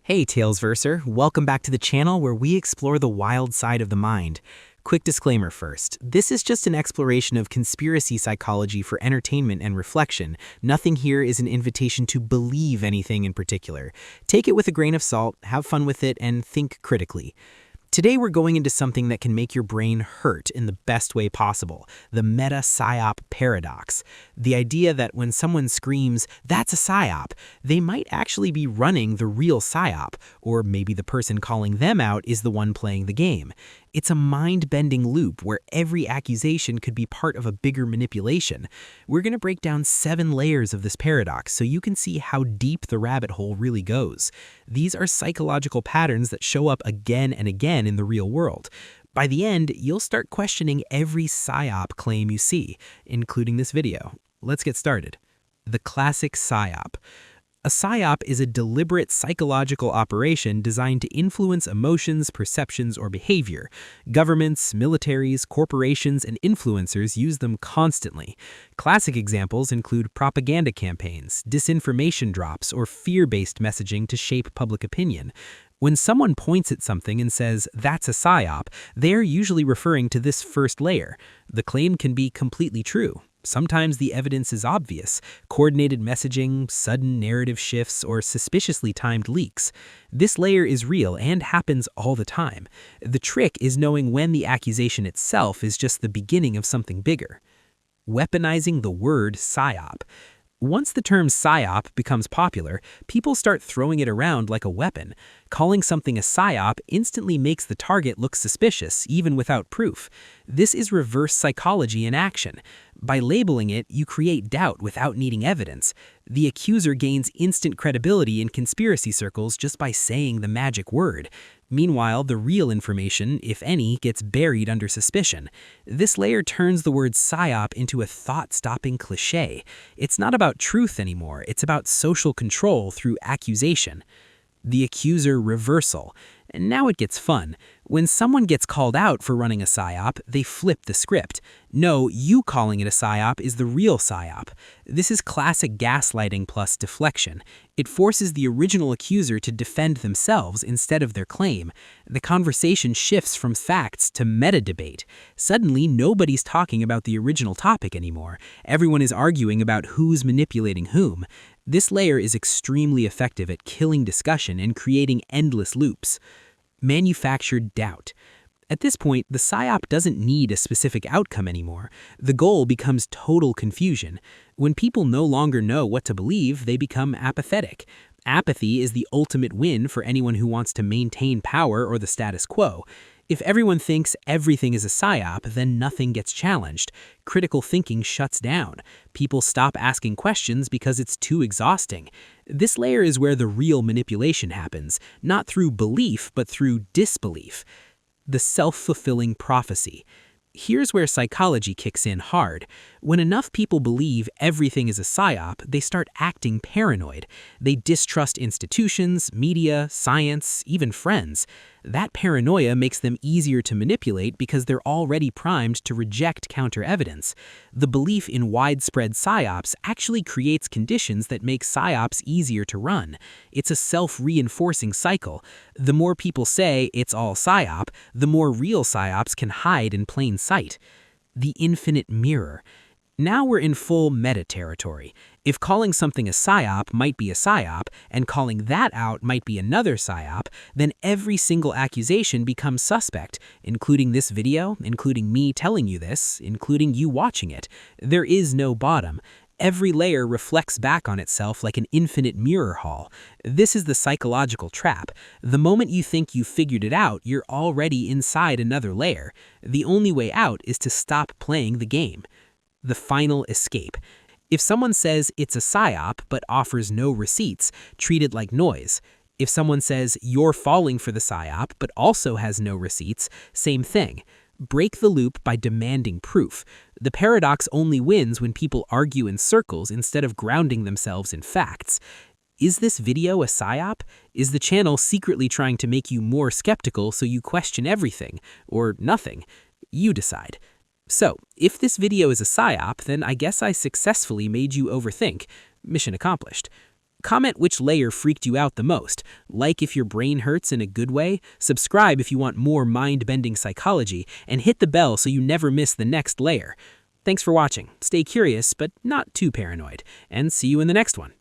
Hey Talesverser, welcome back to the channel where we explore the wild side of the mind. Quick disclaimer first, this is just an exploration of conspiracy psychology for entertainment and reflection. Nothing here is an invitation to believe anything in particular. Take it with a grain of salt, have fun with it, and think critically. Today we're going into something that can make your brain hurt in the best way possible, the meta-psyop paradox. The idea that when someone screams, "That's a psyop," they might actually be running the real psyop, or maybe the person calling them out is the one playing the game. It's a mind-bending loop where every accusation could be part of a bigger manipulation. We're going to break down 7 layers of this paradox so you can see how deep the rabbit hole really goes. These are psychological patterns that show up again and again in the real world. By the end, you'll start questioning every psyop claim you see, including this video. Let's get started. The classic psyop. A psyop is a deliberate psychological operation designed to influence emotions, perceptions, or behavior. Governments, militaries, corporations, and influencers use them constantly. Classic examples include propaganda campaigns, disinformation drops, or fear-based messaging to shape public opinion. When someone points at something and says, "That's a psyop," they're usually referring to this first layer. The claim can be completely true. Sometimes the evidence is obvious: coordinated messaging, sudden narrative shifts, or suspiciously timed leaks. This layer is real and happens all the time. The trick is knowing when the accusation itself is just the beginning of something bigger. Weaponizing the word psyop. Once the term psyop becomes popular, people start throwing it around like a weapon. Calling something a psyop instantly makes the target look suspicious, even without proof. This is reverse psychology in action. By labeling it, you create doubt without needing evidence. The accuser gains instant credibility in conspiracy circles just by saying the magic word. Meanwhile, the real information, if any, gets buried under suspicion. This layer turns the word psyop into a thought-stopping cliché. It's not about truth anymore, it's about social control through accusation. The accuser reversal. And now it gets fun. When someone gets called out for running a psyop, they flip the script. No, you calling it a psyop is the real psyop. This is classic gaslighting plus deflection. It forces the original accuser to defend themselves instead of their claim. The conversation shifts from facts to meta-debate. Suddenly, nobody's talking about the original topic anymore. Everyone is arguing about who's manipulating whom. This layer is extremely effective at killing discussion and creating endless loops. Manufactured doubt. At this point, the psyop doesn't need a specific outcome anymore. The goal becomes total confusion. When people no longer know what to believe, they become apathetic. Apathy is the ultimate win for anyone who wants to maintain power or the status quo. If everyone thinks everything is a psyop, then nothing gets challenged. Critical thinking shuts down. People stop asking questions because it's too exhausting. This layer is where the real manipulation happens, not through belief, but through disbelief. The self-fulfilling prophecy. Here's where psychology kicks in hard. When enough people believe everything is a psyop, they start acting paranoid. They distrust institutions, media, science, even friends. That paranoia makes them easier to manipulate because they're already primed to reject counter-evidence. The belief in widespread psyops actually creates conditions that make psyops easier to run. It's a self-reinforcing cycle. The more people say it's all psyop, the more real psyops can hide in plain sight. The infinite mirror. Now we're in full meta territory. If calling something a psyop might be a psyop, and calling that out might be another psyop, then every single accusation becomes suspect, including this video, including me telling you this, including you watching it. There is no bottom. Every layer reflects back on itself like an infinite mirror hall. This is the psychological trap. The moment you think you've figured it out, you're already inside another layer. The only way out is to stop playing the game. The final escape. If someone says it's a psyop but offers no receipts, treat it like noise. If someone says you're falling for the psyop but also has no receipts, same thing. Break the loop by demanding proof. The paradox only wins when people argue in circles instead of grounding themselves in facts. Is this video a psyop? Is the channel secretly trying to make you more skeptical so you question everything, or nothing? You decide. So, if this video is a psyop, then I guess I successfully made you overthink. Mission accomplished. Comment which layer freaked you out the most. Like if your brain hurts in a good way, subscribe if you want more mind-bending psychology, and hit the bell so you never miss the next layer. Thanks for watching. Stay curious, but not too paranoid, and see you in the next one.